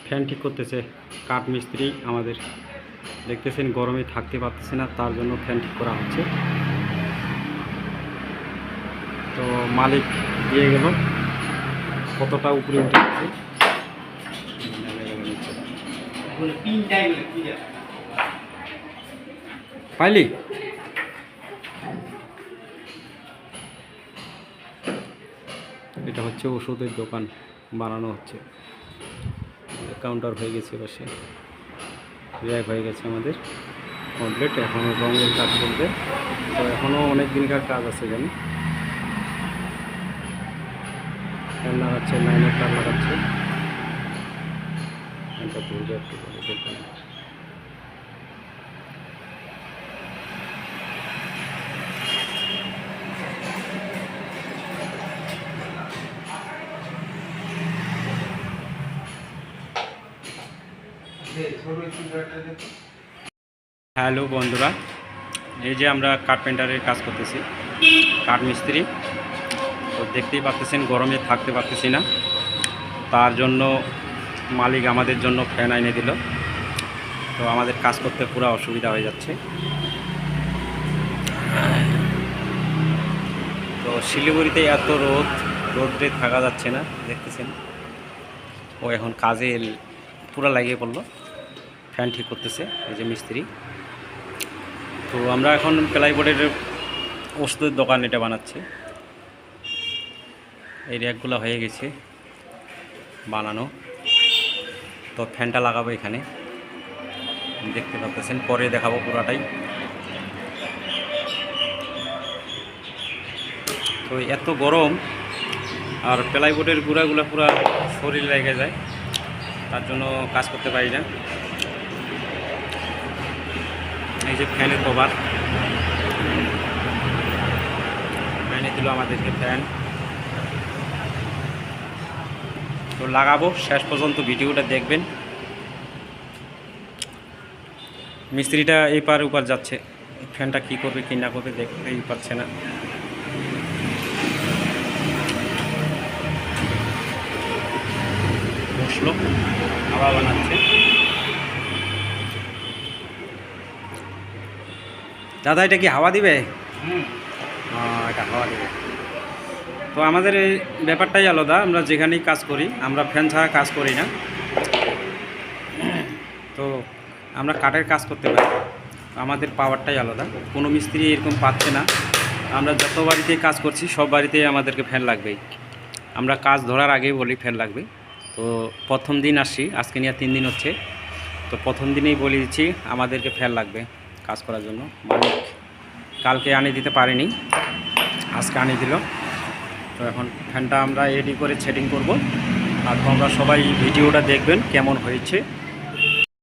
Fan ঠিক করতেছে কাঠ মিস্ত্রি আমাদের। দেখতেছেন গরমে থাকতে পারতেছে না, তার জন্য ফ্যান ঠিক করা হচ্ছে। তো মালিক দিয়ে গেল, কতটা উপরে উঠে গেছে পাইলি। এটা হচ্ছে ওষুধের দোকান, বানানো হচ্ছে। কাউন্টার হয়ে গেছে, পাশে র্যাক হয়ে গেছে আমাদের কমপ্লিট। এখনও রঙের কাজ চলবে, তো এখনও অনেক দিনকার কাজ আছে জানি। ফ্যান লাগাচ্ছে, লাইনের তার লাগাচ্ছে। ফ্যানটা ঘুরবে একটু করে দেখবেন। হ্যালো বন্ধুরা, এই যে আমরা কার্পেন্টারের কাজ করতেছি, কাঠ মিস্ত্রি। তো দেখতেই পাচ্ছেন গরমে থাকতে পারতেছি না, তার জন্য মালিক আমাদের জন্য ফ্যান এনে দিল। তো আমাদের কাজ করতে পুরো অসুবিধা হয়ে যাচ্ছে। তো শিলিগুড়িতে এত রোদে থাকা যাচ্ছে না, দেখতেছেন। ও এখন কাজে পুরো লাগিয়ে পড়লো, ফ্যান ঠিক করতেছে এই যে মিস্ত্রি। তো আমরা এখন প্লাইবোর্ডের ওষুধের দোকান এটা বানাচ্ছি। এই র্যাকগুলো হয়ে গেছে বানানো, তো ফ্যানটা লাগাবো এখানে, দেখতে পাচ্ছেন। পরে দেখাবো পুরাটাই। তো এত গরম, আর প্লাইবোর্ডের গুঁড়াগুলো পুরো শরীর লেগে যায়, তার জন্য কাজ করতে পারি না। এই যে ফ্যানের কভার এনে দিল আমাদেরকে ফ্যান। তো লাগাবো, শেষ পর্যন্ত ভিডিওটা দেখবেন। মিস্ত্রিটা এই পার ওপার যাচ্ছে, ফ্যানটা কি করবে কি না করবে দেখতেই পাচ্ছে না। বসলো, হাওয়া বানাচ্ছে। দাদা এটা কি হাওয়া দিবে? এটা হাওয়া দিবে। তো আমাদের এই ব্যাপারটাই আলাদা, আমরা যেখানেই কাজ করি আমরা ফ্যান ছাড়া কাজ করি না। তো আমরা কাঠের কাজ করতে পারি, আমাদের পাওয়ারটাই আলাদা। কোনো মিস্ত্রি এরকম পাচ্ছে না। আমরা যত বাড়িতেই কাজ করছি সব বাড়িতেই আমাদেরকে ফ্যান লাগবেই। আমরা কাজ ধরার আগেই বলি ফ্যান লাগবে। তো প্রথম দিন আসি, আজকে নিয়ে 3 দিন হচ্ছে। তো প্রথম দিনেই বলে দিচ্ছি আমাদেরকে ফ্যান লাগবে কাজ করার জন্য। মালিক কালকে আনিয়ে দিতে পারেনি, আজকে আনিয়ে দিল। তো এখন ফ্যানটা আমরা রেডি করে সেটিং করব, আর তোমরা সবাই ভিডিওটা দেখবেন কেমন হয়েছে।